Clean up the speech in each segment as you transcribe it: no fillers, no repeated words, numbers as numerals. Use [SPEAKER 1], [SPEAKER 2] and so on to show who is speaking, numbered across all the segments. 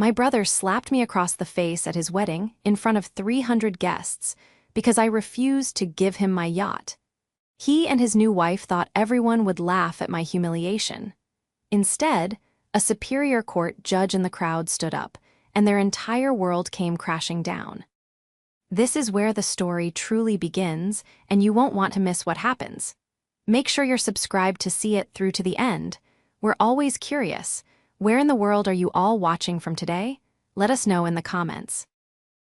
[SPEAKER 1] My brother slapped me across the face at his wedding in front of 300 guests because I refused to give him my yacht. He and his new wife thought everyone would laugh at my humiliation. Instead, a superior court judge in the crowd stood up, and their entire world came crashing down. This is where the story truly begins, and you won't want to miss what happens. Make sure you're subscribed to see it through to the end. We're always curious. Where in the world are you all watching from today? Let us know in the comments.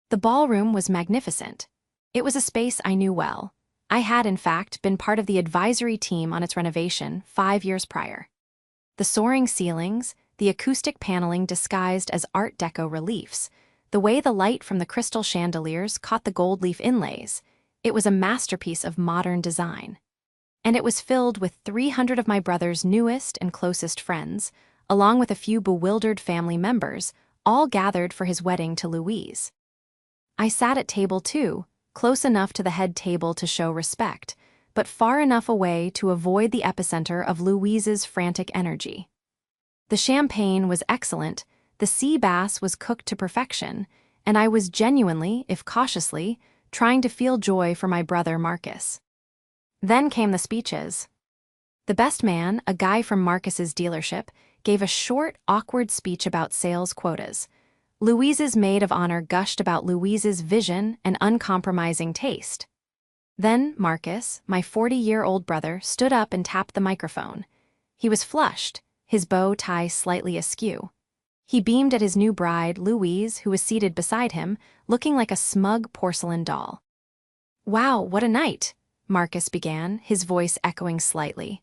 [SPEAKER 1] The ballroom was magnificent. It was a space I knew well. I had, in fact, been part of the advisory team on its renovation 5 years prior. The soaring ceilings, the acoustic paneling disguised as Art Deco reliefs, the way the light from the crystal chandeliers caught the gold leaf inlays, it was a masterpiece of modern design. And it was filled with 300 of my brother's newest and closest friends, along with a few bewildered family members, all gathered for his wedding to Louise. I sat at table 2, close enough to the head table to show respect, but far enough away to avoid the epicenter of Louise's frantic energy. The champagne was excellent, the sea bass was cooked to perfection, and I was genuinely, if cautiously, trying to feel joy for my brother Marcus. Then came the speeches. The best man, a guy from Marcus's dealership, gave a short, awkward speech about sales quotas. Louise's maid of honor gushed about Louise's vision and uncompromising taste. Then Marcus, my 40-year-old brother, stood up and tapped the microphone. He was flushed, his bow tie slightly askew. He beamed at his new bride, Louise, who was seated beside him, looking like a smug porcelain doll. "Wow, what a night," Marcus began, his voice echoing slightly.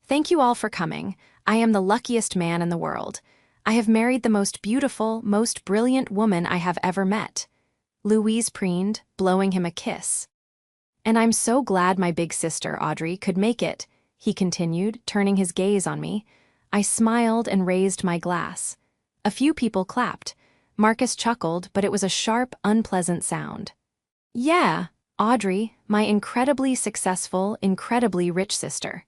[SPEAKER 1] "Thank you all for coming. I am the luckiest man in the world. I have married the most beautiful, most brilliant woman I have ever met." Louise preened, blowing him a kiss. "And I'm so glad my big sister, Audrey, could make it," he continued, turning his gaze on me. I smiled and raised my glass. A few people clapped. Marcus chuckled, but it was a sharp, unpleasant sound. "Yeah, Audrey, my incredibly successful, incredibly rich sister."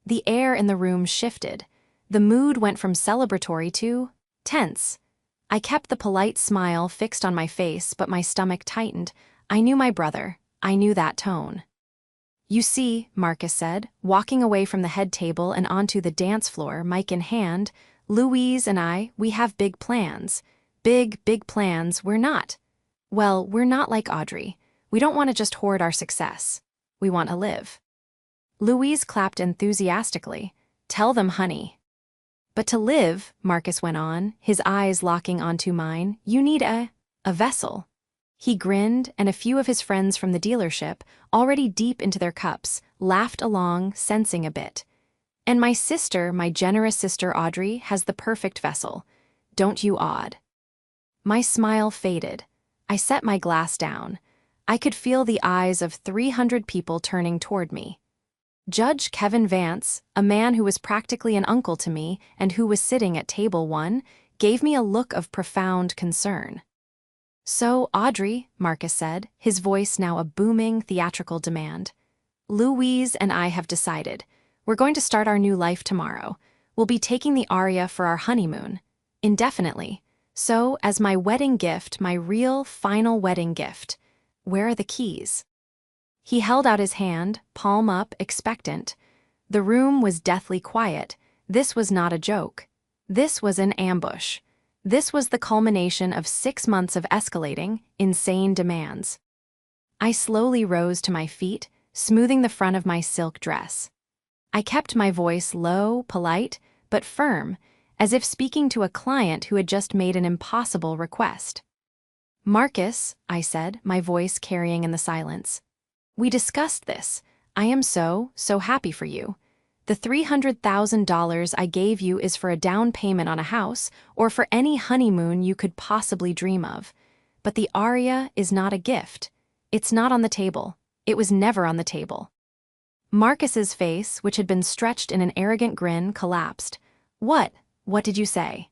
[SPEAKER 1] The air in the room shifted. The mood went from celebratory to tense. I kept the polite smile fixed on my face, but my stomach tightened. I knew my brother. I knew that tone. "You see," Marcus said, walking away from the head table and onto the dance floor, mic in hand, "Louise and I, we have big plans. Big, big plans. We're not like Audrey. We don't want to just hoard our success. We want to live." Louise clapped enthusiastically. "Tell them, honey." "But to live," Marcus went on, his eyes locking onto mine, "you need a vessel." He grinned, and a few of his friends from the dealership, already deep into their cups, laughed along, sensing a bit. "And my sister, my generous sister Audrey, has the perfect vessel. Don't you, Aud?" My smile faded. I set my glass down. I could feel the eyes of 300 people turning toward me. Judge Kevin Vance, a man who was practically an uncle to me and who was sitting at table 1, gave me a look of profound concern. "So, Audrey," Marcus said, his voice now a booming, theatrical demand, "Louise and I have decided. We're going to start our new life tomorrow. We'll be taking the Aria for our honeymoon. Indefinitely. So, as my wedding gift, my real, final wedding gift, where are the keys?" He held out his hand, palm up, expectant. The room was deathly quiet. This was not a joke. This was an ambush. This was the culmination of 6 months of escalating, insane demands. I slowly rose to my feet, smoothing the front of my silk dress. I kept my voice low, polite, but firm, as if speaking to a client who had just made an impossible request. "Marcus," I said, my voice carrying in the silence, "we discussed this. I am so happy for you. The $300,000 I gave you is for a down payment on a house or for any honeymoon you could possibly dream of. But the Aria is not a gift. It's not on the table. It was never on the table." Marcus's face, which had been stretched in an arrogant grin, collapsed. What did you say?"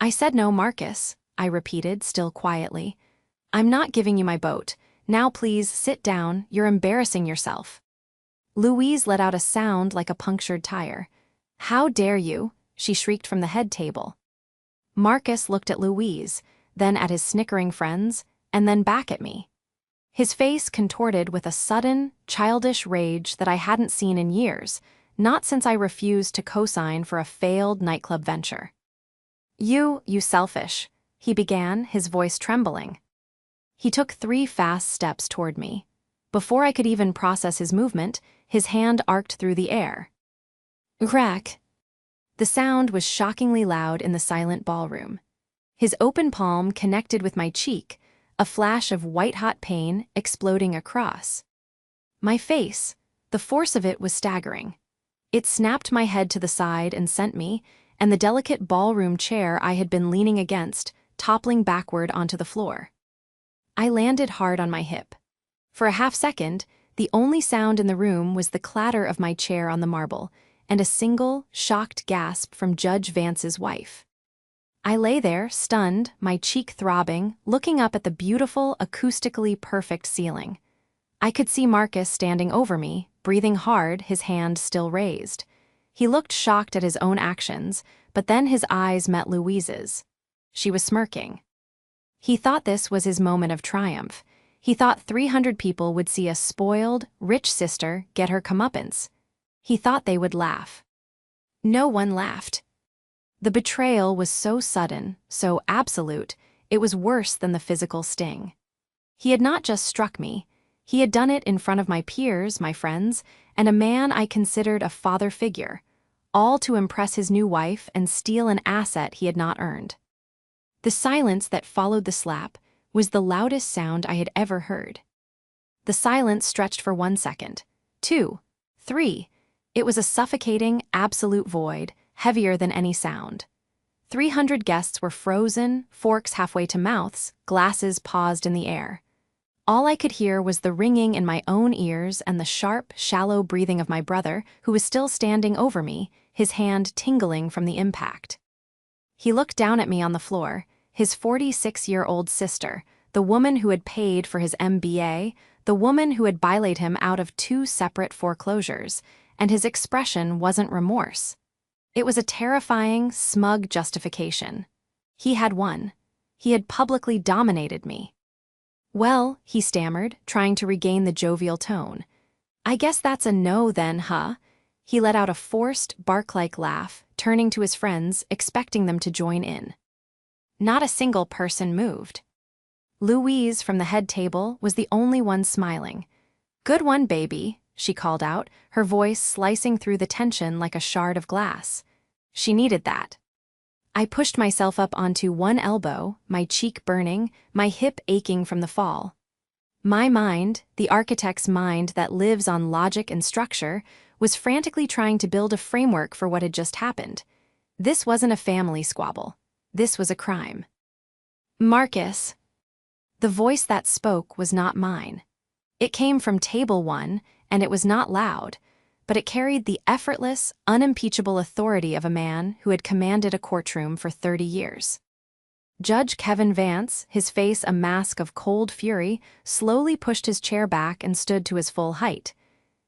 [SPEAKER 1] "I said no, Marcus," I repeated, still quietly. "I'm not giving you my boat. Now please, sit down, you're embarrassing yourself." Louise let out a sound like a punctured tire. "How dare you?" she shrieked from the head table. Marcus looked at Louise, then at his snickering friends, and then back at me. His face contorted with a sudden, childish rage that I hadn't seen in years, not since I refused to co-sign for a failed nightclub venture. You selfish," he began, his voice trembling. He took 3 fast steps toward me. Before I could even process his movement, his hand arced through the air. Crack! The sound was shockingly loud in the silent ballroom. His open palm connected with my cheek, a flash of white-hot pain exploding across. My face, the force of it was staggering. It snapped my head to the side and sent me, and the delicate ballroom chair I had been leaning against, toppling backward onto the floor. I landed hard on my hip. For a half-second, the only sound in the room was the clatter of my chair on the marble, and a single, shocked gasp from Judge Vance's wife. I lay there, stunned, my cheek throbbing, looking up at the beautiful, acoustically perfect ceiling. I could see Marcus standing over me, breathing hard, his hand still raised. He looked shocked at his own actions, but then his eyes met Louise's. She was smirking. He thought this was his moment of triumph. He thought 300 people would see a spoiled, rich sister get her comeuppance. He thought they would laugh. No one laughed. The betrayal was so sudden, so absolute, it was worse than the physical sting. He had not just struck me, he had done it in front of my peers, my friends, and a man I considered a father figure, all to impress his new wife and steal an asset he had not earned. The silence that followed the slap was the loudest sound I had ever heard. The silence stretched for 1 second, 2, 3. It was a suffocating, absolute void, heavier than any sound. 300 guests were frozen, forks halfway to mouths, glasses paused in the air. All I could hear was the ringing in my own ears and the sharp, shallow breathing of my brother, who was still standing over me, his hand tingling from the impact. He looked down at me on the floor, his 46-year-old sister, the woman who had paid for his MBA, the woman who had bylaid him out of 2 separate foreclosures, and his expression wasn't remorse. It was a terrifying, smug justification. He had won. He had publicly dominated me. "Well," he stammered, trying to regain the jovial tone. "I guess that's a no then, huh?" He let out a forced, bark-like laugh, turning to his friends, expecting them to join in. Not a single person moved. Louise, from the head table, was the only one smiling. "Good one, baby," she called out, her voice slicing through the tension like a shard of glass. She needed that. I pushed myself up onto one elbow, my cheek burning, my hip aching from the fall. My mind, the architect's mind that lives on logic and structure, was frantically trying to build a framework for what had just happened. This wasn't a family squabble. This was a crime. "Marcus." The voice that spoke was not mine. It came from Table 1, and it was not loud, but it carried the effortless, unimpeachable authority of a man who had commanded a courtroom for 30 years. Judge Kevin Vance, his face a mask of cold fury, slowly pushed his chair back and stood to his full height.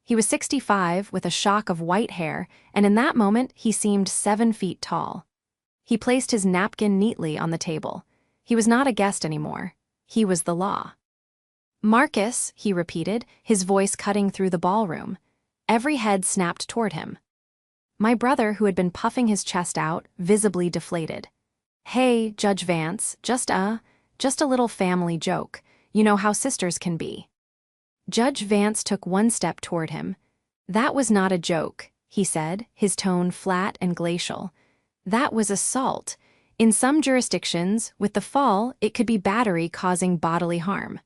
[SPEAKER 1] He was 65, with a shock of white hair, and in that moment he seemed 7 feet tall. He placed his napkin neatly on the table. He was not a guest anymore. He was the law. "Marcus," he repeated, his voice cutting through the ballroom. Every head snapped toward him. My brother, who had been puffing his chest out, visibly deflated. "Hey, Judge Vance, just a little family joke. You know how sisters can be." Judge Vance took 1 step toward him. "That was not a joke," he said, his tone flat and glacial. "That was assault. In some jurisdictions, with the fall, it could be battery causing bodily harm."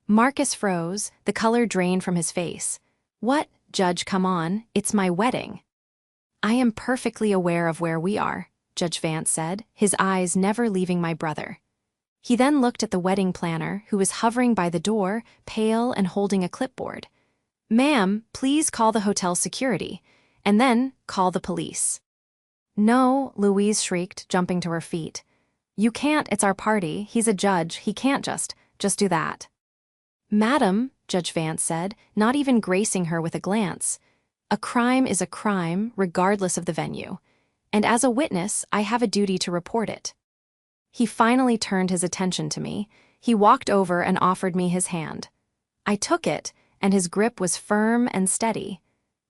[SPEAKER 1] Marcus froze, the color drained from his face. "What, Judge, come on, it's my wedding." "I am perfectly aware of where we are," Judge Vance said, his eyes never leaving my brother. He then looked at the wedding planner, who was hovering by the door, pale and holding a clipboard. "Ma'am, please call the hotel security, and then call the police." "No," Louise shrieked, jumping to her feet. "You can't, it's our party, he's a judge, he can't just do that." "Madam," Judge Vance said, not even gracing her with a glance, "a crime is a crime, regardless of the venue. And as a witness, I have a duty to report it." He finally turned his attention to me. He walked over and offered me his hand. I took it, and his grip was firm and steady.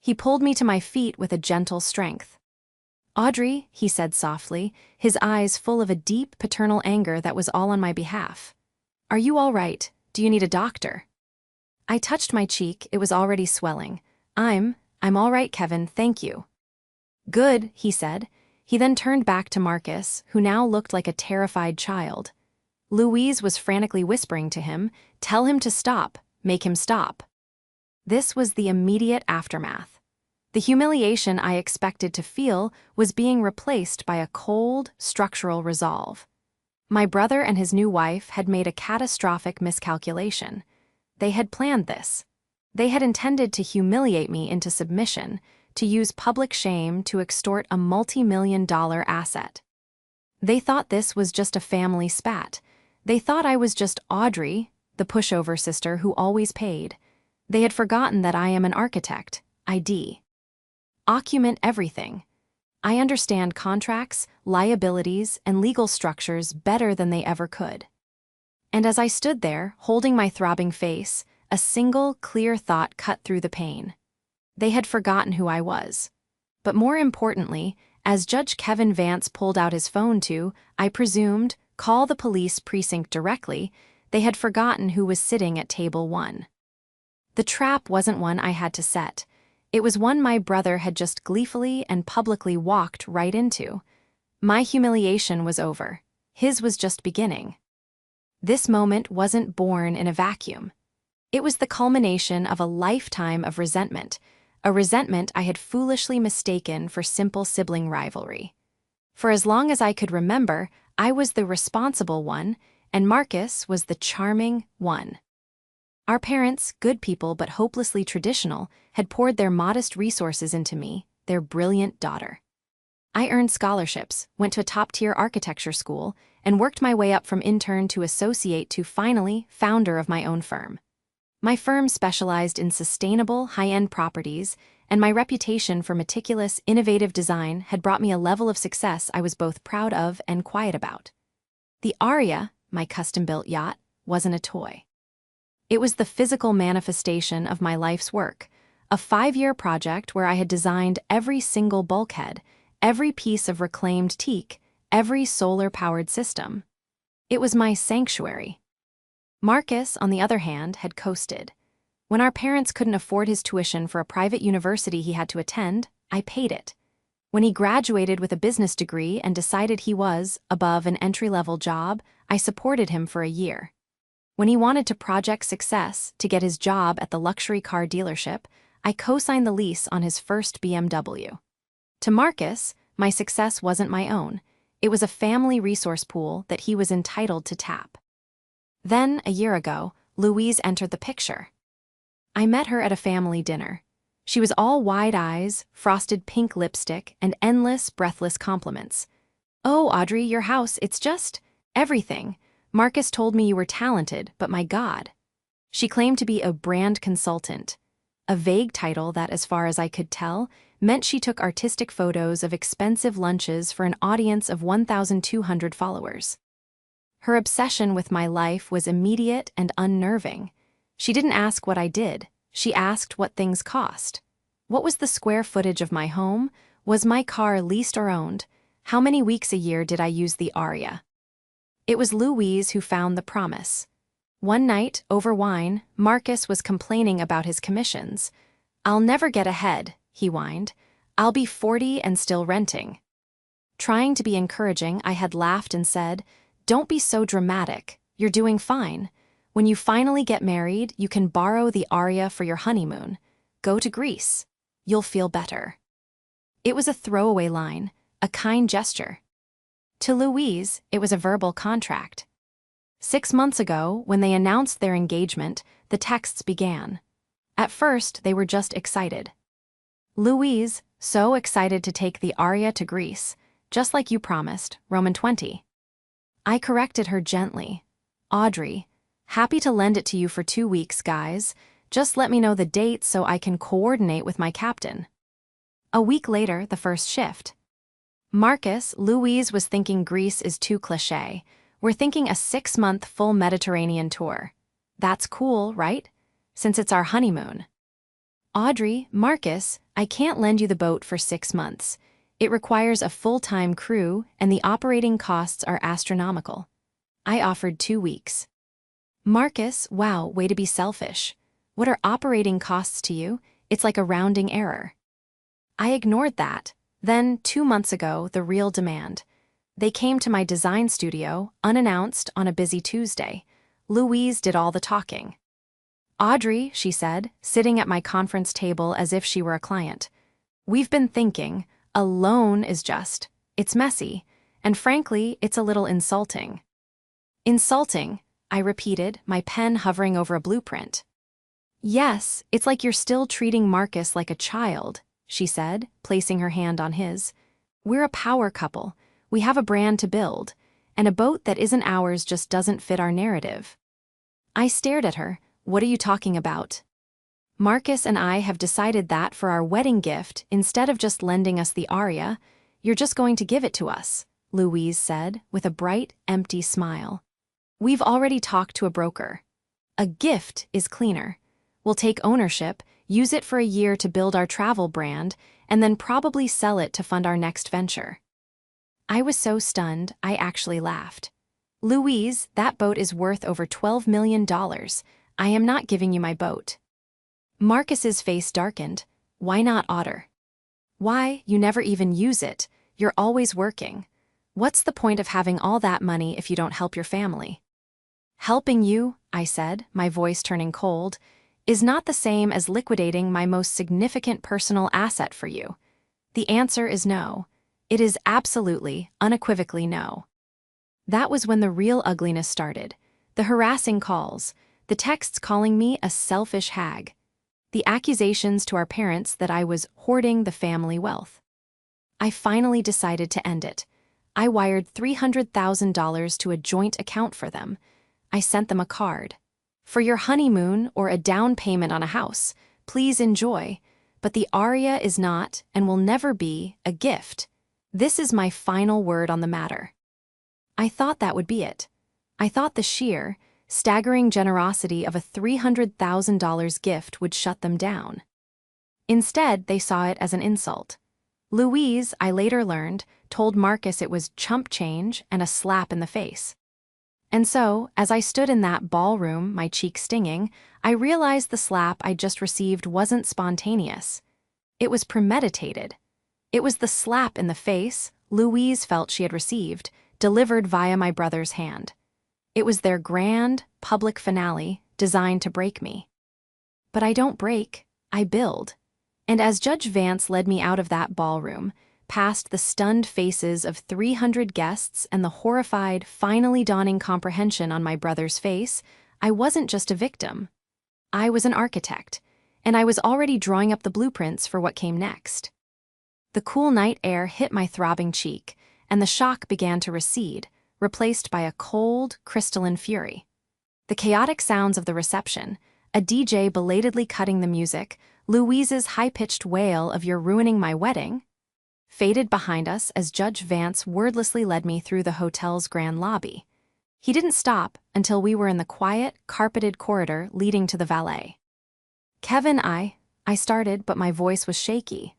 [SPEAKER 1] He pulled me to my feet with a gentle strength. "Audrey," he said softly, his eyes full of a deep paternal anger that was all on my behalf. "Are you all right? Do you need a doctor?" I touched my cheek, it was already swelling. I'm all right, Kevin, thank you." "Good," he said. He then turned back to Marcus, who now looked like a terrified child. Louise was frantically whispering to him, "Tell him to stop, make him stop." This was the immediate aftermath. The humiliation I expected to feel was being replaced by a cold, structural resolve. My brother and his new wife had made a catastrophic miscalculation. They had planned this. They had intended to humiliate me into submission, to use public shame to extort a multi-million-dollar asset. They thought this was just a family spat. They thought I was just Audrey, the pushover sister who always paid. They had forgotten that I am an architect, ID. Document everything. I understand contracts, liabilities, and legal structures better than they ever could. And as I stood there, holding my throbbing face, a single, clear thought cut through the pain. They had forgotten who I was. But more importantly, as Judge Kevin Vance pulled out his phone to, I presumed, call the police precinct directly, they had forgotten who was sitting at table 1. The trap wasn't one I had to set. It was one my brother had just gleefully and publicly walked right into. My humiliation was over. His was just beginning. This moment wasn't born in a vacuum. It was the culmination of a lifetime of resentment, a resentment I had foolishly mistaken for simple sibling rivalry. For as long as I could remember, I was the responsible one, and Marcus was the charming one. Our parents, good people but hopelessly traditional, had poured their modest resources into me, their brilliant daughter. I earned scholarships, went to a top-tier architecture school, and worked my way up from intern to associate to finally founder of my own firm. My firm specialized in sustainable, high-end properties, and my reputation for meticulous, innovative design had brought me a level of success I was both proud of and quiet about. The Aria, my custom-built yacht, wasn't a toy. It was the physical manifestation of my life's work, a 5-year project where I had designed every single bulkhead, every piece of reclaimed teak, every solar-powered system. It was my sanctuary. Marcus, on the other hand, had coasted. When our parents couldn't afford his tuition for a private university he had to attend, I paid it. When he graduated with a business degree and decided he was above an entry-level job, I supported him for a year. When he wanted to project success to get his job at the luxury car dealership, I co-signed the lease on his first BMW. To Marcus, my success wasn't my own. It was a family resource pool that he was entitled to tap. Then, a year ago, Louise entered the picture. I met her at a family dinner. She was all wide eyes, frosted pink lipstick, and endless, breathless compliments. "Oh, Audrey, your house, it's just everything. Marcus told me you were talented, but my God." She claimed to be a brand consultant, a vague title that, as far as I could tell, meant she took artistic photos of expensive lunches for an audience of 1,200 followers. Her obsession with my life was immediate and unnerving. She didn't ask what I did, she asked what things cost. What was the square footage of my home? Was my car leased or owned? How many weeks a year did I use the Aria? It was Louise who found the promise. One night, over wine, Marcus was complaining about his commissions. "I'll never get ahead," he whined. "I'll be 40 and still renting." Trying to be encouraging, I had laughed and said, "Don't be so dramatic. You're doing fine. When you finally get married, you can borrow the Aria for your honeymoon. Go to Greece. You'll feel better." It was a throwaway line, a kind gesture. To Louise, it was a verbal contract. 6 months ago, when they announced their engagement, the texts began. At first, they were just excited. "Louise, so excited to take the Aria to Greece, just like you promised, Roman 20. I corrected her gently. "Audrey, happy to lend it to you for 2 weeks, guys. Just let me know the date so I can coordinate with my captain." A week later, the first shift. "Marcus, Louise was thinking Greece is too cliché. We're thinking a 6-month full Mediterranean tour. That's cool, right? Since it's our honeymoon. Audrey, Marcus, I can't lend you the boat for 6 months. It requires a full-time crew, and the operating costs are astronomical. I offered 2 weeks. Marcus, wow, way to be selfish. What are operating costs to you? It's like a rounding error. I ignored that. Then, 2 months ago, the real demand. They came to my design studio, unannounced, on a busy Tuesday. Louise did all the talking. Audrey, she said, sitting at my conference table as if she were a client. We've been thinking, a loan is just, it's messy, and frankly, it's a little insulting. Insulting, I repeated, my pen hovering over a blueprint. Yes, it's like you're still treating Marcus like a child, she said, placing her hand on his. We're a power couple. We have a brand to build, and a boat that isn't ours just doesn't fit our narrative. I stared at her. What are you talking about? Marcus and I have decided that for our wedding gift, instead of just lending us the aria, you're just going to give it to us, Louise said, with a bright, empty smile. We've already talked to a broker. A gift is cleaner. We'll take ownership, use it for a year to build our travel brand, and then probably sell it to fund our next venture. I was so stunned, I actually laughed. Louise, that boat is worth over $12 million. I am not giving you my boat. Marcus's face darkened. Why not Otter? Why, you never even use it. You're always working. What's the point of having all that money if you don't help your family? Helping you, I said, my voice turning cold, is not the same as liquidating my most significant personal asset for you. The answer is no. It is absolutely, unequivocally no. That was when the real ugliness started. The harassing calls, the texts calling me a selfish hag, the accusations to our parents that I was hoarding the family wealth. I finally decided to end it. I wired $300,000 to a joint account for them. I sent them a card. For your honeymoon or a down payment on a house, please enjoy, but the aria is not and will never be a gift. This is my final word on the matter. I thought that would be it. I thought the sheer, staggering generosity of a $300,000 gift would shut them down. Instead, they saw it as an insult. Louise, I later learned, told Marcus it was chump change and a slap in the face. And so, as I stood in that ballroom, my cheek stinging, I realized the slap I'd just received wasn't spontaneous. It was premeditated. It was the slap in the face Louise felt she had received, delivered via my brother's hand. It was their grand, public finale designed to break me. But I don't break, I build. And as Judge Vance led me out of that ballroom, past the stunned faces of 300 guests and the horrified, finally dawning comprehension on my brother's face, I wasn't just a victim. I was an architect, and I was already drawing up the blueprints for what came next. The cool night air hit my throbbing cheek, and the shock began to recede, replaced by a cold, crystalline fury. The chaotic sounds of the reception, a DJ belatedly cutting the music, Louise's high-pitched wail of "You're ruining my wedding," faded behind us as Judge Vance wordlessly led me through the hotel's grand lobby. He didn't stop until we were in the quiet, carpeted corridor leading to the valet. Kevin, I started, but my voice was shaky.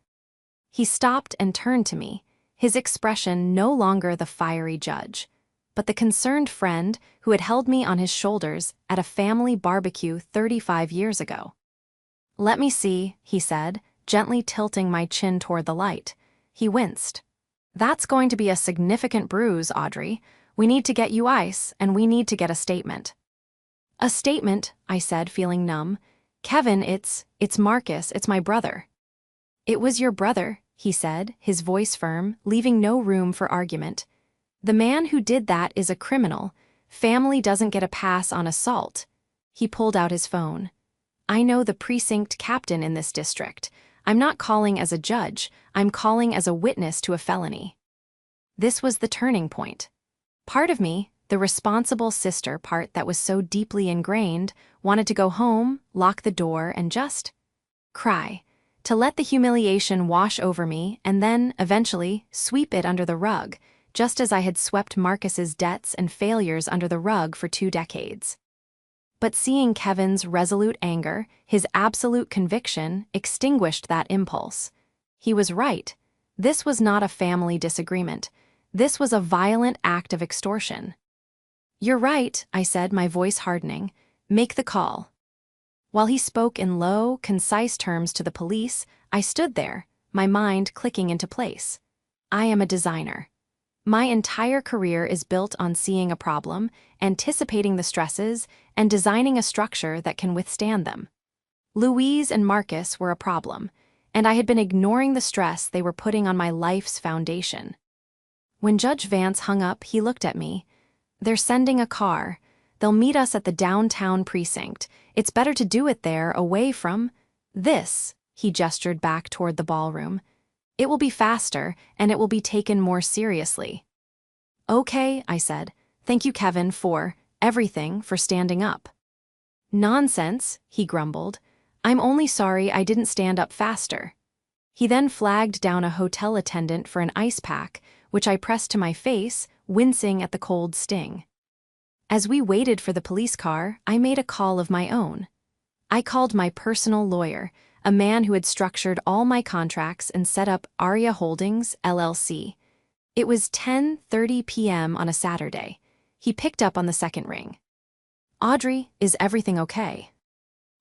[SPEAKER 1] He stopped and turned to me, his expression no longer the fiery judge, but the concerned friend who had held me on his shoulders at a family barbecue 35 years ago. Let me see, he said, gently tilting my chin toward the light. He winced. That's going to be a significant bruise, Audrey. We need to get you ice, and we need to get a statement. A statement, I said, feeling numb. Kevin, it's Marcus, it's my brother. It was your brother, he said, his voice firm, leaving no room for argument. The man who did that is a criminal. Family doesn't get a pass on assault. He pulled out his phone. I know the precinct captain in this district. I'm not calling as a judge, I'm calling as a witness to a felony. This was the turning point. Part of me, the responsible sister part that was so deeply ingrained, wanted to go home, lock the door, and just cry, to let the humiliation wash over me and then, eventually, sweep it under the rug, just as I had swept Marcus's debts and failures under the rug for 2 decades. But seeing Kevin's resolute anger, his absolute conviction, extinguished that impulse. He was right. This was not a family disagreement. This was a violent act of extortion. "You're right," I said, my voice hardening. "Make the call." While he spoke in low, concise terms to the police, I stood there, my mind clicking into place. I am a designer. My entire career is built on seeing a problem, anticipating the stresses, and designing a structure that can withstand them. Louise and Marcus were a problem, and I had been ignoring the stress they were putting on my life's foundation. When Judge Vance hung up, he looked at me. "They're sending a car. They'll meet us at the downtown precinct. It's better to do it there, away from this." He gestured back toward the ballroom. "It will be faster, and it will be taken more seriously." "Okay," I said. "Thank you, Kevin, for everything, for standing up." "Nonsense," he grumbled. "I'm only sorry I didn't stand up faster." He then flagged down a hotel attendant for an ice pack, which I pressed to my face, wincing at the cold sting. As we waited for the police car, I made a call of my own. I called my personal lawyer, a man who had structured all my contracts and set up Aria Holdings, LLC. It was 10:30 p.m. on a Saturday. He picked up on the second ring. "Audrey, is everything okay?"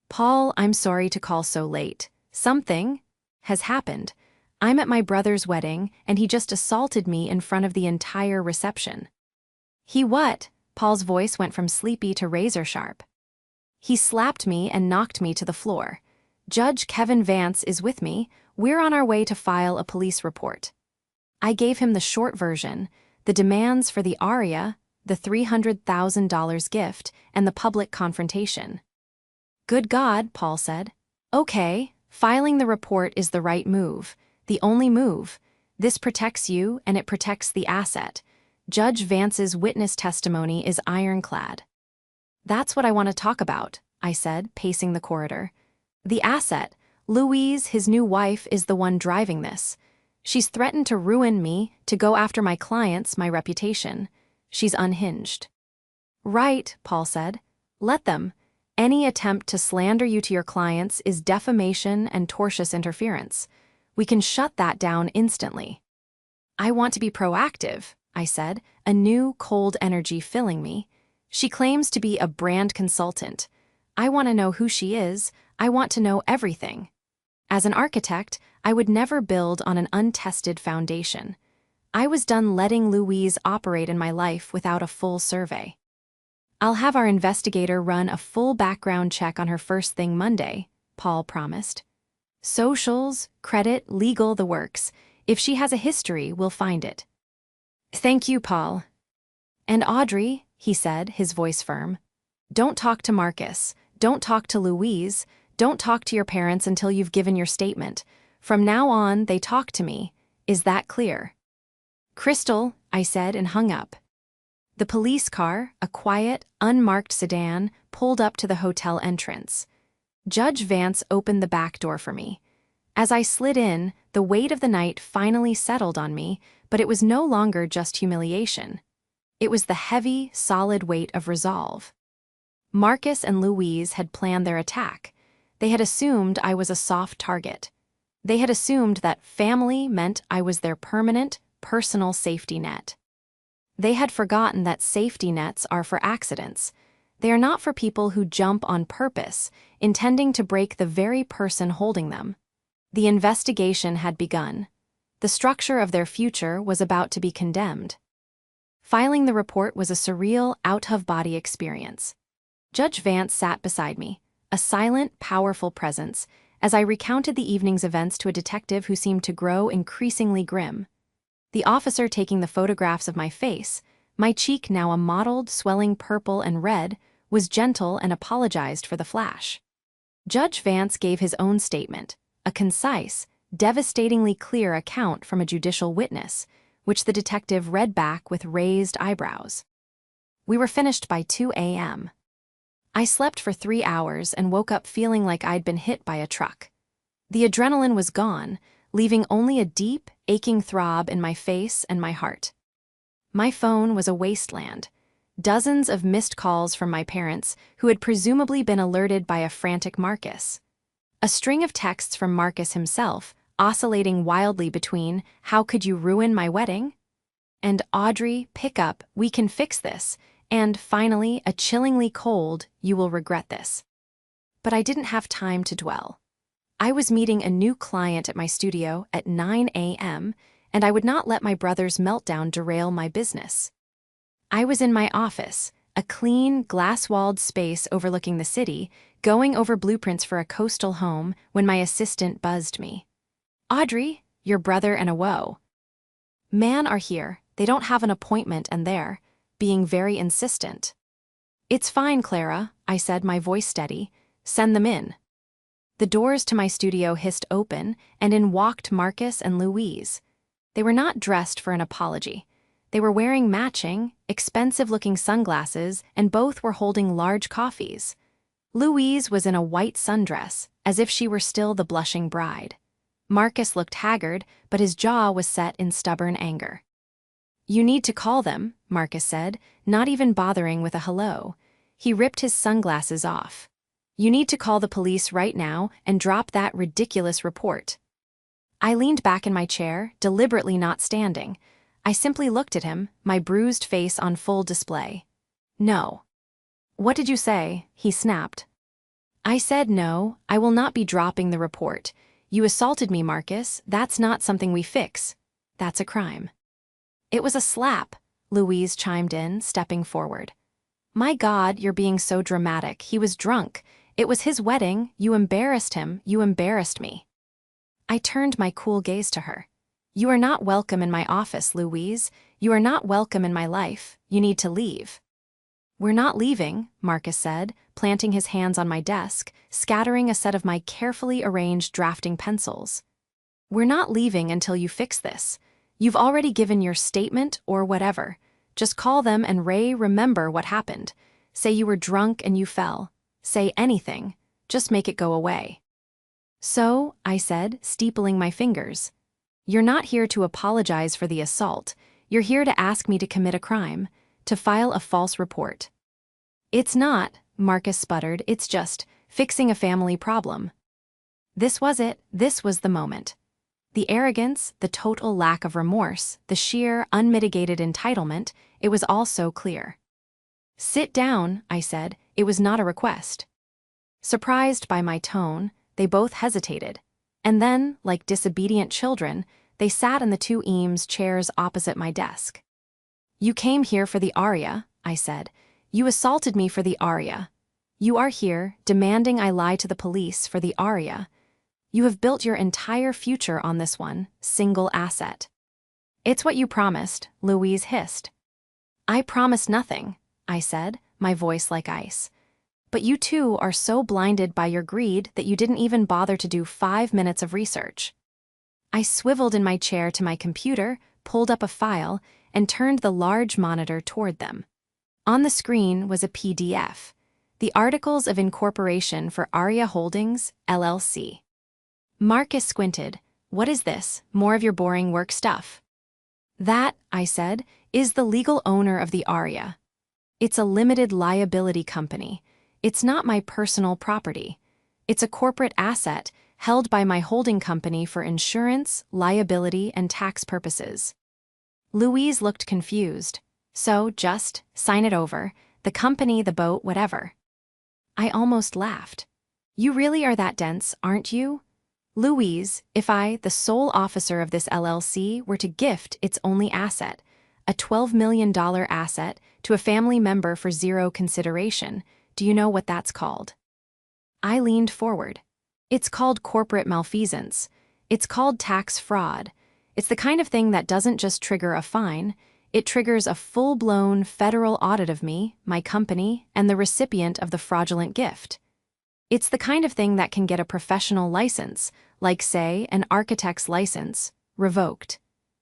[SPEAKER 1] "Paul, I'm sorry to call so late. Something has happened. I'm at my brother's wedding, and he just assaulted me in front of the entire reception." "He what?" Paul's voice went from sleepy to razor sharp. "He slapped me and knocked me to the floor. Judge Kevin Vance is with me. We're on our way to file a police report." I gave him the short version, the demands for the Aria, the $300,000 gift, and the public confrontation. "Good God," Paul said. "Okay, filing the report is the right move, the only move. This protects you, and it protects the asset. Judge Vance's witness testimony is ironclad." "That's what I want to talk about," I said, pacing the corridor. "The asset. Louise, his new wife, is the one driving this. She's threatened to ruin me, to go after my clients, my reputation. She's unhinged." "Right," Paul said. "Let them. Any attempt to slander you to your clients is defamation and tortious interference. We can shut that down instantly." "I want to be proactive," I said, a new, cold energy filling me. "She claims to be a brand consultant. I want to know who she is. I want to know everything. As an architect, I would never build on an untested foundation. I was done letting Louise operate in my life without a full survey." "I'll have our investigator run a full background check on her first thing Monday," Paul promised. "Socials, credit, legal, the works. If she has a history, we'll find it." "Thank you, Paul." "And Audrey," he said, his voice firm, "don't talk to Marcus. Don't talk to Louise. Don't talk to your parents until you've given your statement. From now on, they talk to me. Is that clear?" "Crystal," I said and hung up. The police car, a quiet, unmarked sedan, pulled up to the hotel entrance. Judge Vance opened the back door for me. As I slid in, the weight of the night finally settled on me, but it was no longer just humiliation. It was the heavy, solid weight of resolve. Marcus and Louise had planned their attack. They had assumed I was a soft target. They had assumed that family meant I was their permanent, personal safety net. They had forgotten that safety nets are for accidents. They are not for people who jump on purpose, intending to break the very person holding them. The investigation had begun. The structure of their future was about to be condemned. Filing the report was a surreal, out-of-body experience. Judge Vance sat beside me, a silent, powerful presence, as I recounted the evening's events to a detective who seemed to grow increasingly grim. The officer taking the photographs of my face, my cheek now a mottled, swelling purple and red, was gentle and apologized for the flash. Judge Vance gave his own statement, a concise, devastatingly clear account from a judicial witness, which the detective read back with raised eyebrows. We were finished by 2 a.m. I slept for 3 hours and woke up feeling like I'd been hit by a truck. The adrenaline was gone, leaving only a deep, aching throb in my face and my heart. My phone was a wasteland. Dozens of missed calls from my parents, who had presumably been alerted by a frantic Marcus. A string of texts from Marcus himself, oscillating wildly between, "How could you ruin my wedding?" and "Audrey, pick up, we can fix this," and finally, a chillingly cold, "You will regret this." But I didn't have time to dwell. I was meeting a new client at my studio at 9 a.m., and I would not let my brother's meltdown derail my business. I was in my office, a clean, glass-walled space overlooking the city, going over blueprints for a coastal home when my assistant buzzed me. "Audrey, your brother and a woe. Man are here, they don't have an appointment and they're being very insistent." "It's fine, Clara," I said, my voice steady. "Send them in." The doors to my studio hissed open, and in walked Marcus and Louise. They were not dressed for an apology. They were wearing matching, expensive-looking sunglasses, and both were holding large coffees. Louise was in a white sundress, as if she were still the blushing bride. Marcus looked haggard, but his jaw was set in stubborn anger. "You need to call them," Marcus said, not even bothering with a hello. He ripped his sunglasses off. "You need to call the police right now and drop that ridiculous report." I leaned back in my chair, deliberately not standing. I simply looked at him, my bruised face on full display. "No." "What did you say?" he snapped. I said, "No, I will not be dropping the report. You assaulted me, Marcus. That's not something we fix. That's a crime." "It was a slap," Louise chimed in, stepping forward. "My God, you're being so dramatic. He was drunk. It was his wedding. You embarrassed him. You embarrassed me." I turned my cool gaze to her. "You are not welcome in my office, Louise. You are not welcome in my life. You need to leave." "We're not leaving," Marcus said, planting his hands on my desk, scattering a set of my carefully arranged drafting pencils. "We're not leaving until you fix this. You've already given your statement or whatever. Just call them and remember what happened. Say you were drunk and you fell. Say anything. Just make it go away." "So," I said, steepling my fingers, "you're not here to apologize for the assault. You're here to ask me to commit a crime, to file a false report." "It's not," Marcus sputtered, "it's just fixing a family problem." This was it. This was the moment. The arrogance, the total lack of remorse, the sheer, unmitigated entitlement, it was all so clear. "Sit down," I said. It was not a request. Surprised by my tone, they both hesitated. And then, like disobedient children, they sat in the two Eames chairs opposite my desk. "You came here for the aria," I said. "You assaulted me for the aria. You are here, demanding I lie to the police for the aria. You have built your entire future on this one single asset." "It's what you promised," Louise hissed. "I promised nothing," I said, my voice like ice. "But you two are so blinded by your greed that you didn't even bother to do 5 minutes of research." I swiveled in my chair to my computer, pulled up a file, and turned the large monitor toward them. On the screen was a PDF, the Articles of Incorporation for Aria Holdings, LLC. Marcus squinted. "What is this? More of your boring work stuff?" "That," I said, "is the legal owner of the aria. It's a limited liability company. It's not my personal property. It's a corporate asset held by my holding company for insurance, liability, and tax purposes." Louise looked confused. "So, just sign it over. The company, the boat, whatever." I almost laughed. "You really are that dense, aren't you? Louise, if I, the sole officer of this LLC, were to gift its only asset, a $12 million asset, to a family member for zero consideration, do you know what that's called?" I leaned forward. "It's called corporate malfeasance. It's called tax fraud. It's the kind of thing that doesn't just trigger a fine, it triggers a full-blown federal audit of me, my company, and the recipient of the fraudulent gift. It's the kind of thing that can get a professional license, like, say, an architect's license, revoked.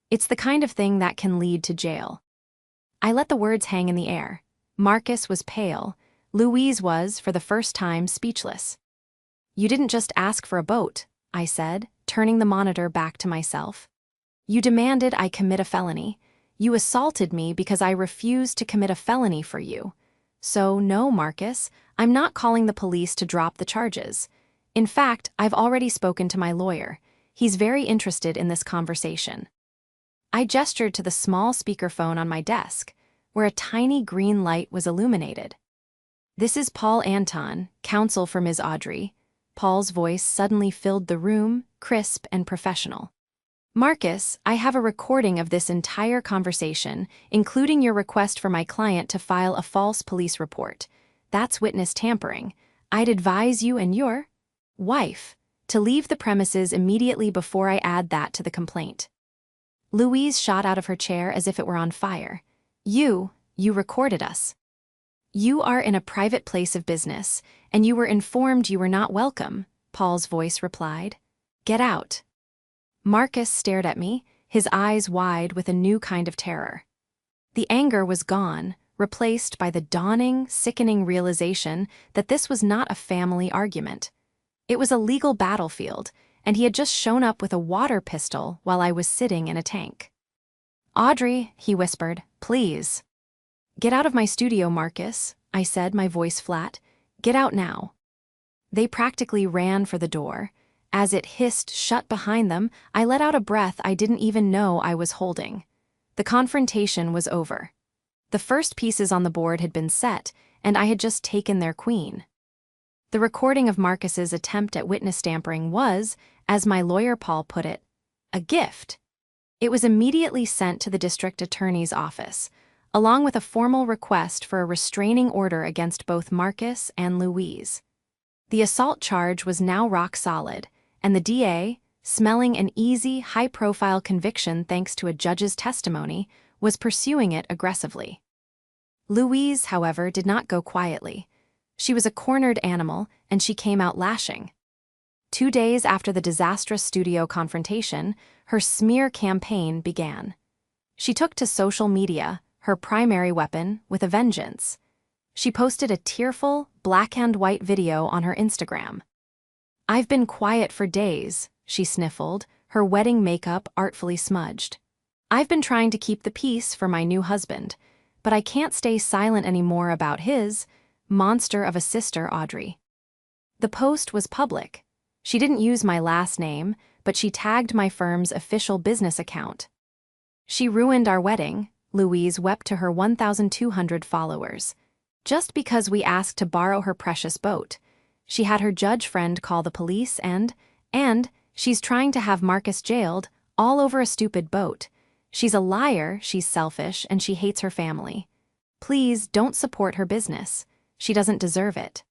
[SPEAKER 1] It's the kind of thing that can lead to jail." I let the words hang in the air. Marcus was pale. Louise was, for the first time, speechless. "You didn't just ask for a boat," I said, turning the monitor back to myself. "You demanded I commit a felony. You assaulted me because I refused to commit a felony for you. So no, Marcus, I'm not calling the police to drop the charges. In fact, I've already spoken to my lawyer. He's very interested in this conversation. I gestured to the small speakerphone on my desk, where a tiny green light was illuminated. This is Paul Anton, counsel for Ms. Audrey. Paul's voice suddenly filled the room, crisp and professional. Marcus, I have a recording of this entire conversation, including your request for my client to file a false police report. That's witness tampering. I'd advise you and your wife to leave the premises immediately before I add that to the complaint. Louise shot out of her chair as if it were on fire. You recorded us. You are in a private place of business, and you were informed you were not welcome, Paul's voice replied. Get out. Marcus stared at me, his eyes wide with a new kind of terror. The anger was gone, replaced by the dawning, sickening realization that this was not a family argument. It was a legal battlefield, and he had just shown up with a water pistol while I was sitting in a tank. Audrey, he whispered, please. Get out of my studio, Marcus, I said, my voice flat. Get out now. They practically ran for the door. As it hissed shut behind them, I let out a breath I didn't even know I was holding. The confrontation was over. The first pieces on the board had been set, and I had just taken their queen. The recording of Marcus's attempt at witness tampering was, as my lawyer Paul put it, a gift. It was immediately sent to the district attorney's office, along with a formal request for a restraining order against both Marcus and Louise. The assault charge was now rock solid, and the DA, smelling an easy, high-profile conviction thanks to a judge's testimony, was pursuing it aggressively. Louise, however, did not go quietly. She was a cornered animal, and she came out lashing. 2 days after the disastrous studio confrontation, her smear campaign began. She took to social media, her primary weapon, with a vengeance. She posted a tearful, black-and-white video on her Instagram. I've been quiet for days, she sniffled, her wedding makeup artfully smudged. I've been trying to keep the peace for my new husband, but I can't stay silent anymore about his monster of a sister, Audrey. The post was public. She didn't use my last name, but she tagged my firm's official business account. She ruined our wedding, Louise wept to her 1,200 followers. Just because we asked to borrow her precious boat. She had her judge friend call the police and she's trying to have Marcus jailed, all over a stupid boat. She's a liar, she's selfish, and she hates her family. Please don't support her business. She doesn't deserve it.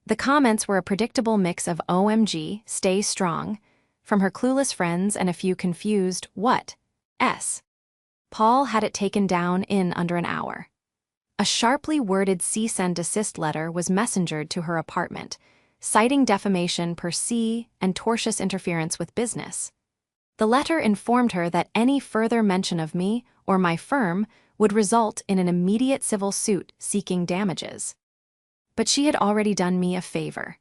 [SPEAKER 1] The comments were a predictable mix of OMG, stay strong, from her clueless friends and a few confused what-s. Paul had it taken down in under an hour. A sharply worded cease and desist letter was messengered to her apartment, citing defamation per se and tortious interference with business. The letter informed her that any further mention of me or my firm would result in an immediate civil suit seeking damages. But she had already done me a favor.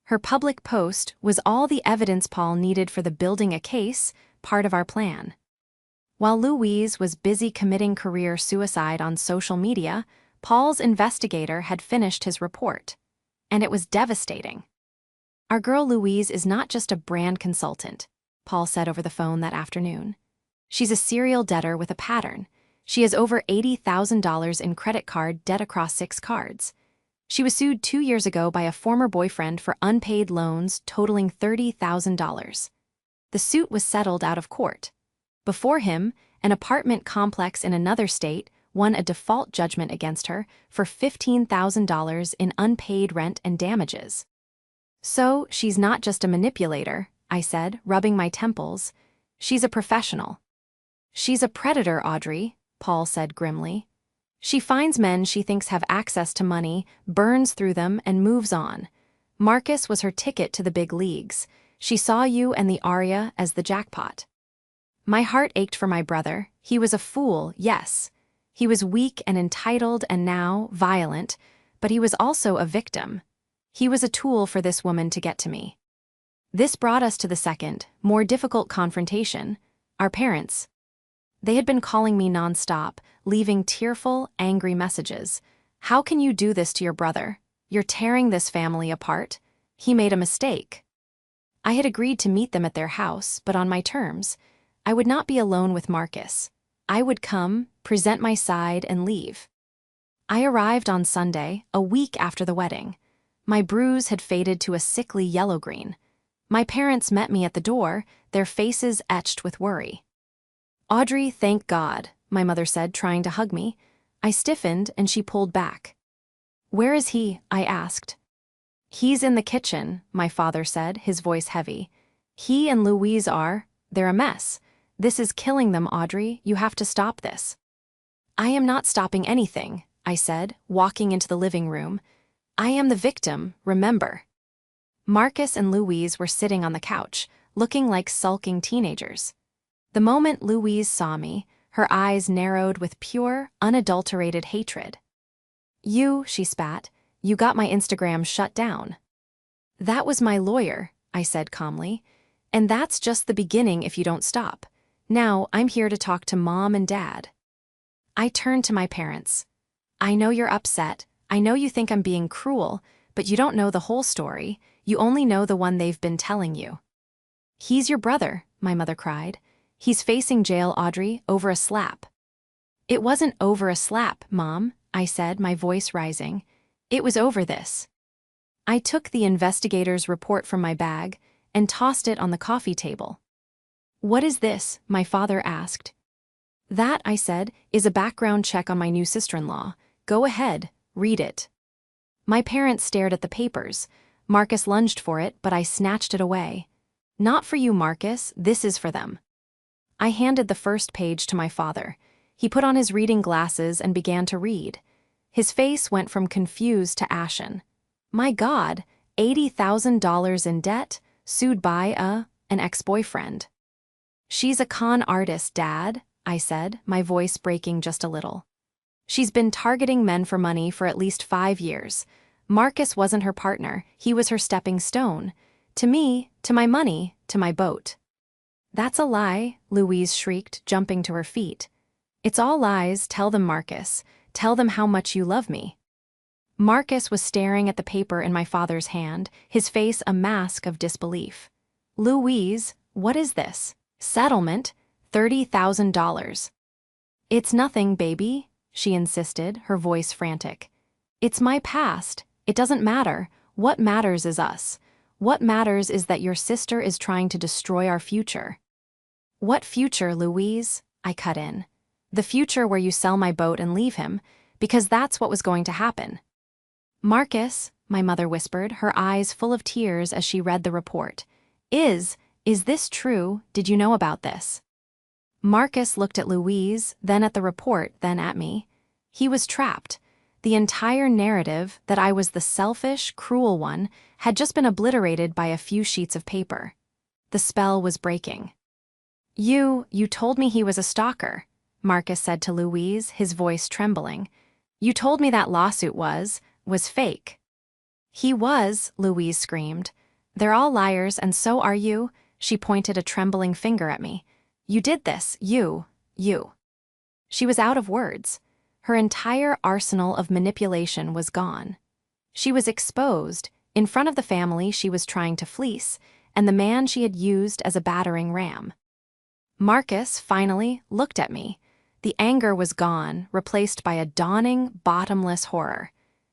[SPEAKER 1] Her public post was all the evidence Paul needed for the building a case, part of our plan. While Louise was busy committing career suicide on social media, Paul's investigator had finished his report. And it was devastating. Our girl Louise is not just a brand consultant, Paul said over the phone that afternoon. She's a serial debtor with a pattern. She has over $80,000 in credit card debt across 6 cards. She was sued 2 years ago by a former boyfriend for unpaid loans totaling $30,000. The suit was settled out of court. Before him, an apartment complex in another state won a default judgment against her for $15,000 in unpaid rent and damages. So, she's not just a manipulator, I said, rubbing my temples. She's a professional. She's a predator, Audrey, Paul said grimly. She finds men she thinks have access to money, burns through them, and moves on. Marcus was her ticket to the big leagues. She saw you and the aria as the jackpot. My heart ached for my brother. He was a fool, yes. He was weak and entitled and now violent, but he was also a victim. He was a tool for this woman to get to me. This brought us to the second, more difficult confrontation, our parents. They had been calling me nonstop, leaving tearful, angry messages. "How can you do this to your brother? You're tearing this family apart. He made a mistake." I had agreed to meet them at their house, but on my terms. I would not be alone with Marcus. I would come, present my side, and leave. I arrived on Sunday, a week after the wedding. My bruise had faded to a sickly yellow-green. My parents met me at the door, their faces etched with worry. "Audrey, thank God," my mother said, trying to hug me. I stiffened, and she pulled back. "Where is he?" I asked. "He's in the kitchen," my father said, his voice heavy. "He and Louise they're a mess. This is killing them, Audrey. You have to stop this." "I am not stopping anything," I said, walking into the living room. "I am the victim, remember." Marcus and Louise were sitting on the couch, looking like sulking teenagers. The moment Louise saw me, her eyes narrowed with pure, unadulterated hatred. She spat, "you got my Instagram shut down." "That was my lawyer," I said calmly. "And that's just the beginning if you don't stop. Now I'm here to talk to Mom and Dad." I turned to my parents. "I know you're upset. I know you think I'm being cruel, but you don't know the whole story. You only know the one they've been telling you." "He's your brother," my mother cried. "He's facing jail, Audrey, over a slap." "It wasn't over a slap, Mom," I said, my voice rising. "It was over this." I took the investigator's report from my bag and tossed it on the coffee table. "What is this?" my father asked. "That," I said, "is a background check on my new sister-in-law. Go ahead, read it." My parents stared at the papers. Marcus lunged for it, but I snatched it away. "Not for you, Marcus. This is for them." I handed the first page to my father. He put on his reading glasses and began to read. His face went from confused to ashen. My God, $80,000 in debt, sued by an ex-boyfriend. "She's a con artist, Dad," I said, my voice breaking just a little. "She's been targeting men for money for at least 5 years. Marcus wasn't her partner, he was her stepping stone. To me, to my money, to my boat." "That's a lie," Louise shrieked, jumping to her feet. "It's all lies. Tell them, Marcus. Tell them how much you love me." Marcus was staring at the paper in my father's hand, his face a mask of disbelief. "Louise, what is this? Settlement? $30,000. "It's nothing, baby," she insisted, her voice frantic. "It's my past. It doesn't matter. What matters is us. What matters is that your sister is trying to destroy our future." "What future, Louise?" I cut in. "The future where you sell my boat and leave him, because that's what was going to happen." "Marcus," my mother whispered, her eyes full of tears as she read the report. Is this true? Did you know about this?" Marcus looked at Louise, then at the report, then at me. He was trapped. The entire narrative, that I was the selfish, cruel one, had just been obliterated by a few sheets of paper. The spell was breaking. You told me he was a stalker," Marcus said to Louise, his voice trembling. "You told me that lawsuit was fake." "He was," Louise screamed. "They're all liars, and so are you." She pointed a trembling finger at me. "You did this, you." She was out of words. Her entire arsenal of manipulation was gone. She was exposed. In front of the family she was trying to fleece, and the man she had used as a battering ram. Marcus, finally, looked at me. The anger was gone, replaced by a dawning, bottomless horror.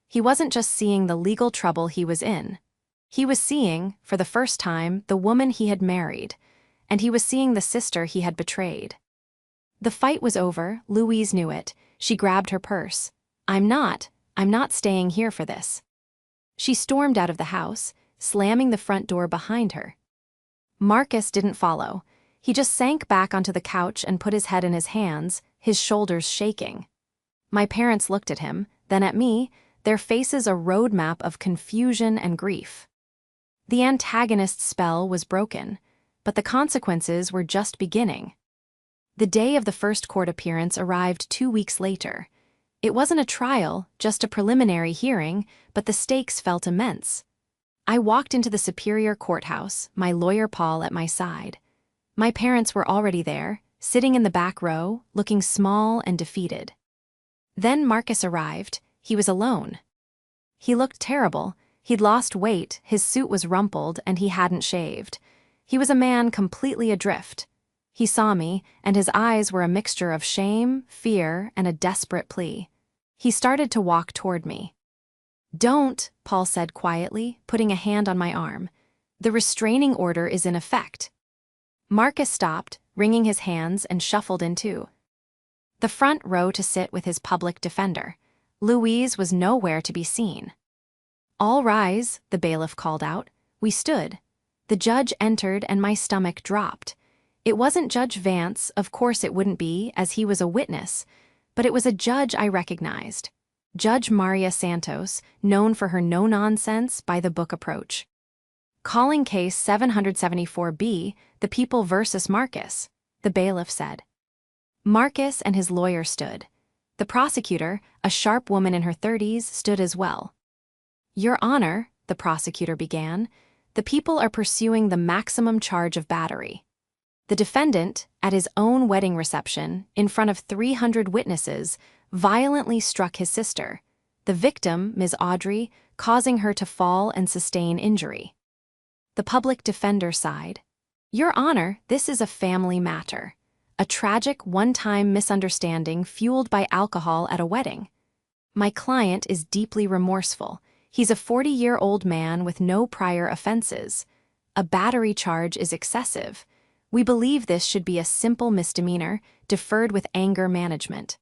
[SPEAKER 1] He wasn't just seeing the legal trouble he was in. He was seeing, for the first time, the woman he had married, and he was seeing the sister he had betrayed. The fight was over. Louise knew it. She grabbed her purse. I'm not staying here for this." She stormed out of the house, slamming the front door behind her. Marcus didn't follow. He just sank back onto the couch and put his head in his hands, his shoulders shaking. My parents looked at him, then at me, their faces a roadmap of confusion and grief. The antagonist's spell was broken, but the consequences were just beginning. The day of the first court appearance arrived 2 weeks later. It wasn't a trial, just a preliminary hearing, but the stakes felt immense. I walked into the Superior Courthouse, my lawyer Paul at my side. My parents were already there, sitting in the back row, looking small and defeated. Then Marcus arrived. He was alone. He looked terrible. He'd lost weight, his suit was rumpled, and he hadn't shaved. He was a man completely adrift. He saw me, and his eyes were a mixture of shame, fear, and a desperate plea. He started to walk toward me. "Don't," Paul said quietly, putting a hand on my arm. "The restraining order is in effect." Marcus stopped, wringing his hands, and shuffled into the front row to sit with his public defender. Louise was nowhere to be seen. "All rise," the bailiff called out. We stood. The judge entered and my stomach dropped. It wasn't Judge Vance, of course it wouldn't be, as he was a witness, but it was a judge I recognized. Judge Maria Santos, known for her no-nonsense, by-the-book approach. "Calling case 774B, the People versus Marcus," the bailiff said. Marcus and his lawyer stood. The prosecutor, a sharp woman in her 30s, stood as well. "Your Honor," the prosecutor began, "the people are pursuing the maximum charge of battery. The defendant, at his own wedding reception, in front of 300 witnesses, violently struck his sister, the victim, Ms. Audrey, causing her to fall and sustain injury." The public defender sighed. "Your Honor, this is a family matter. A tragic one-time misunderstanding fueled by alcohol at a wedding. My client is deeply remorseful. He's a 40-year-old man with no prior offenses. A battery charge is excessive. We believe this should be a simple misdemeanor, deferred with anger management."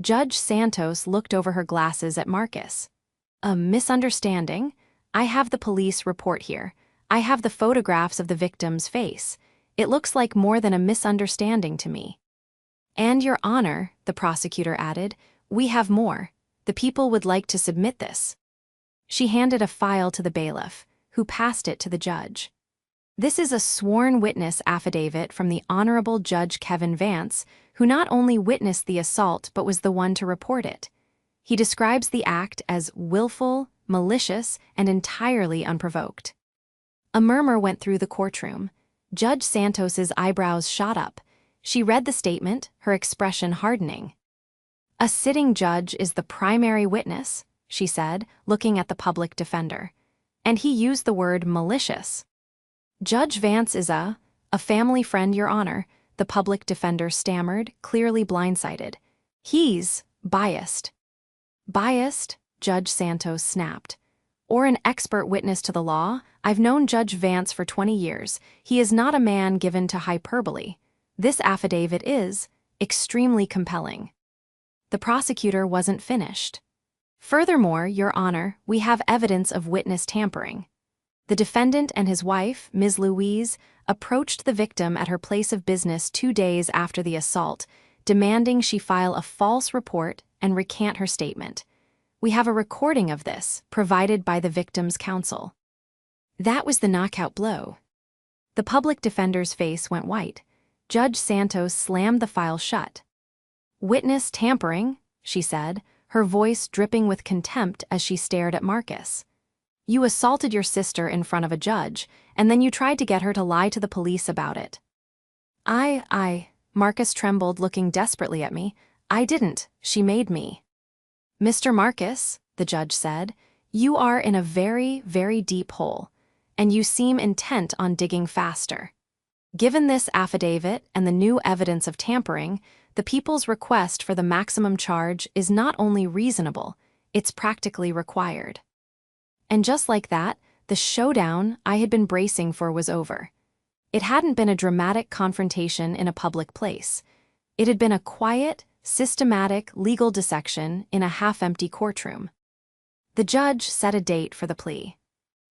[SPEAKER 1] Judge Santos looked over her glasses at Marcus. "A misunderstanding? I have the police report here. I have the photographs of the victim's face. It looks like more than a misunderstanding to me." "And Your Honor," the prosecutor added, "we have more. The people would like to submit this." She handed a file to the bailiff, who passed it to the judge. "This is a sworn witness affidavit from the Honorable Judge Kevin Vance, who not only witnessed the assault but was the one to report it. He describes the act as willful, malicious, and entirely unprovoked." A murmur went through the courtroom. Judge Santos's eyebrows shot up. She read the statement, her expression hardening. "A sitting judge is the primary witness," she said, looking at the public defender. "And he used the word malicious." "Judge Vance is a family friend, Your Honor," the public defender stammered, clearly blindsided. "He's biased." "Biased?" Judge Santos snapped. "Or an expert witness to the law? I've known Judge Vance for 20 years. He is not a man given to hyperbole. This affidavit is extremely compelling." The prosecutor wasn't finished. "Furthermore, Your Honor, we have evidence of witness tampering. The defendant and his wife, Ms. Louise, approached the victim at her place of business 2 days after the assault, demanding she file a false report and recant her statement. We have a recording of this, provided by the victim's counsel." That was the knockout blow. The public defender's face went white. Judge Santos slammed the file shut. "Witness tampering," she said, her voice dripping with contempt as she stared at Marcus. "You assaulted your sister in front of a judge, and then you tried to get her to lie to the police about it." Marcus trembled, looking desperately at me. "I didn't. She made me." "Mr. Marcus," the judge said, "you are in a very, very deep hole, and you seem intent on digging faster. Given this affidavit and the new evidence of tampering, the people's request for the maximum charge is not only reasonable, it's practically required." And just like that, the showdown I had been bracing for was over. It hadn't been a dramatic confrontation in a public place. It had been a quiet, systematic legal dissection in a half-empty courtroom. The judge set a date for the plea.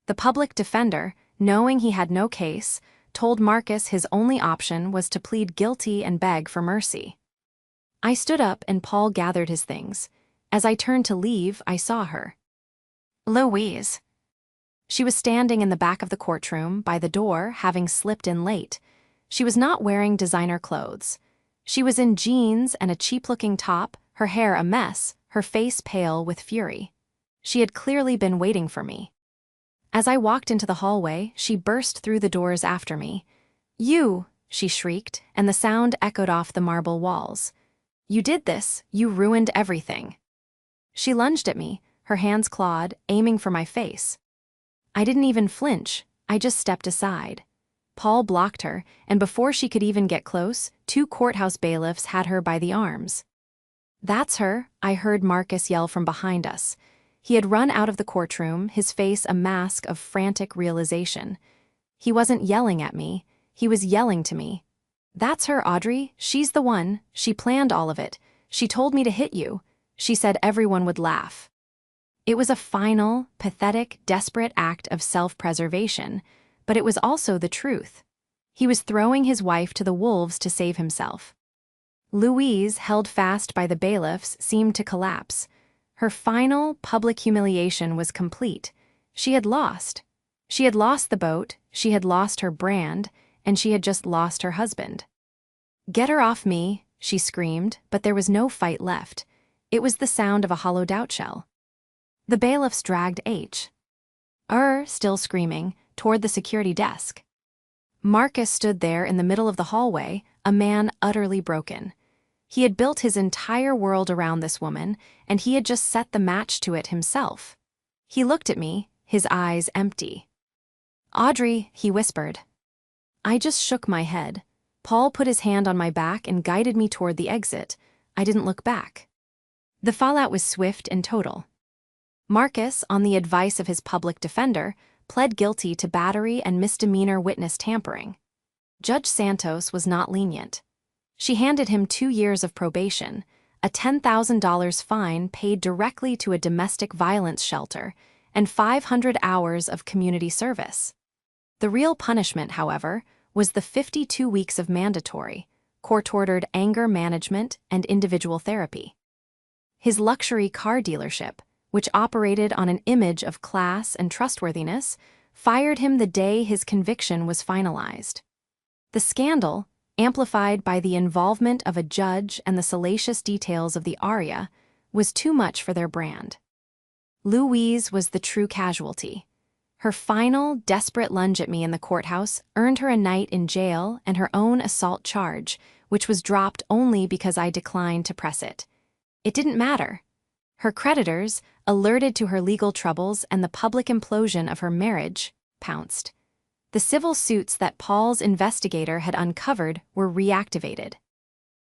[SPEAKER 1] The public defender, knowing he had no case, told Marcus his only option was to plead guilty and beg for mercy. I stood up and Paul gathered his things. As I turned to leave, I saw her. "Louise." She was standing in the back of the courtroom, by the door, having slipped in late. She was not wearing designer clothes. She was in jeans and a cheap-looking top, her hair a mess, her face pale with fury. She had clearly been waiting for me. As I walked into the hallway, she burst through the doors after me. "You," she shrieked, and the sound echoed off the marble walls. You did this, you ruined everything. She lunged at me, her hands clawed, aiming for my face. I didn't even flinch, I just stepped aside. Paul blocked her, and before she could even get close, 2 courthouse bailiffs had her by the arms. That's her, I heard Marcus yell from behind us. He had run out of the courtroom, his face a mask of frantic realization. He wasn't yelling at me, he was yelling to me. That's her, Audrey, she's the one, she planned all of it. She told me to hit you. She said everyone would laugh. It was a final, pathetic, desperate act of self-preservation, but it was also the truth. He was throwing his wife to the wolves to save himself. Louise, held fast by the bailiffs, seemed to collapse. Her final, public humiliation was complete. She had lost. She had lost the boat, she had lost her brand, and she had just lost her husband. Get her off me, she screamed, but there was no fight left. It was the sound of a hollowed out shell. The bailiffs dragged H. Still screaming, toward the security desk. Marcus stood there in the middle of the hallway, a man utterly broken. He had built his entire world around this woman, and he had just set the match to it himself. He looked at me, his eyes empty. Audrey, he whispered. I just shook my head. Paul put his hand on my back and guided me toward the exit. I didn't look back. The fallout was swift and total. Marcus, on the advice of his public defender, pled guilty to battery and misdemeanor witness tampering. Judge Santos was not lenient. She handed him 2 years of probation, a $10,000 fine paid directly to a domestic violence shelter, and 500 hours of community service. The real punishment, however, was the 52 weeks of mandatory, court-ordered anger management and individual therapy. His luxury car dealership, which operated on an image of class and trustworthiness, fired him the day his conviction was finalized. The scandal, amplified by the involvement of a judge and the salacious details of the aria, was too much for their brand. Louise was the true casualty. Her final, desperate lunge at me in the courthouse earned her a night in jail and her own assault charge, which was dropped only because I declined to press it. It didn't matter. Her creditors, alerted to her legal troubles and the public implosion of her marriage, pounced. The civil suits that Paul's investigator had uncovered were reactivated.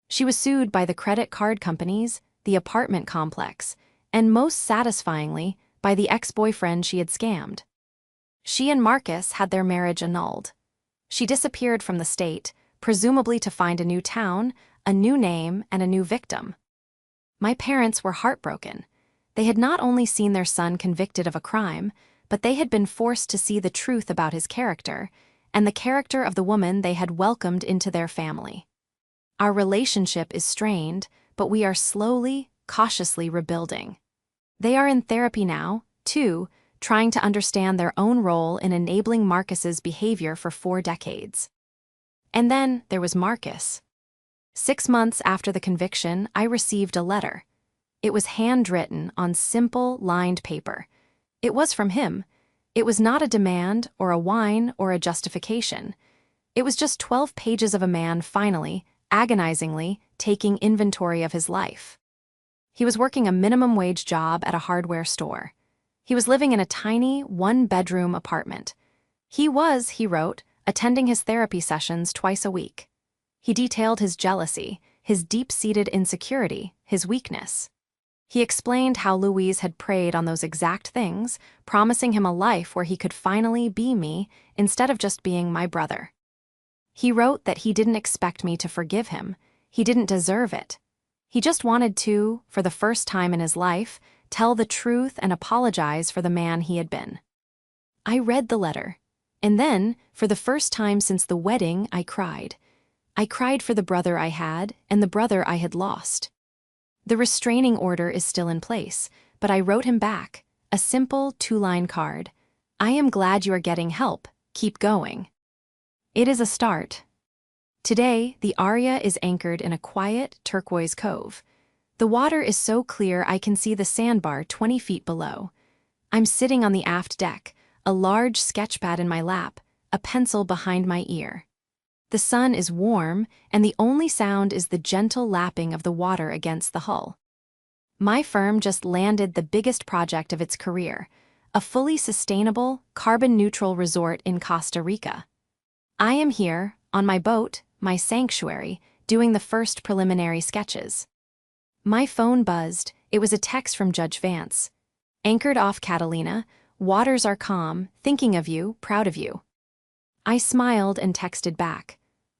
[SPEAKER 1] She was sued by the credit card companies, the apartment complex, and most satisfyingly, by the ex-boyfriend she had scammed. She and Marcus had their marriage annulled. She disappeared from the state, presumably to find a new town, a new name, and a new victim. My parents were heartbroken. They had not only seen their son convicted of a crime, but they had been forced to see the truth about his character, and the character of the woman they had welcomed into their family. Our relationship is strained, but we are slowly, cautiously rebuilding. They are in therapy now, too, trying to understand their own role in enabling Marcus's behavior for 4 decades. And then there was Marcus. 6 months after the conviction, I received a letter. It was handwritten on simple, lined paper. It was from him. It was not a demand or a whine or a justification. It was just 12 pages of a man finally, agonizingly, taking inventory of his life. He was working a minimum wage job at a hardware store. He was living in a tiny, 1-bedroom apartment. He wrote, attending his therapy sessions twice a week. He detailed his jealousy, his deep-seated insecurity, his weakness. He explained how Louise had preyed on those exact things, promising him a life where he could finally be me instead of just being my brother. He wrote that he didn't expect me to forgive him. He didn't deserve it. He just wanted to, for the first time in his life, tell the truth and apologize for the man he had been. I read the letter, and then, for the first time since the wedding, I cried. I cried for the brother I had and the brother I had lost. The restraining order is still in place, but I wrote him back, a simple 2-line card. I am glad you are getting help. Keep going. It is a start. Today, the Aria is anchored in a quiet, turquoise cove. The water is so clear I can see the sandbar 20 feet below. I'm sitting on the aft deck, a large sketchpad in my lap, a pencil behind my ear. The sun is warm, and the only sound is the gentle lapping of the water against the hull. My firm just landed the biggest project of its career, a fully sustainable, carbon-neutral resort in Costa Rica. I am here, on my boat, my sanctuary, doing the first preliminary sketches. My phone buzzed. It was a text from Judge Vance. "Anchored off Catalina, waters are calm, thinking of you, proud of you." I smiled and texted back.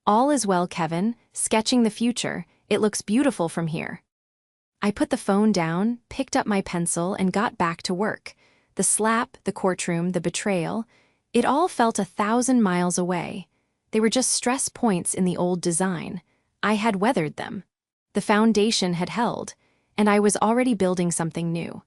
[SPEAKER 1] "All is well, Kevin, sketching the future. It looks beautiful from here." I put the phone down, picked up my pencil, and got back to work. The slap, the courtroom, the betrayal, it all felt 1,000 miles away. They were just stress points in the old design. I had weathered them. The foundation had held, and I was already building something new.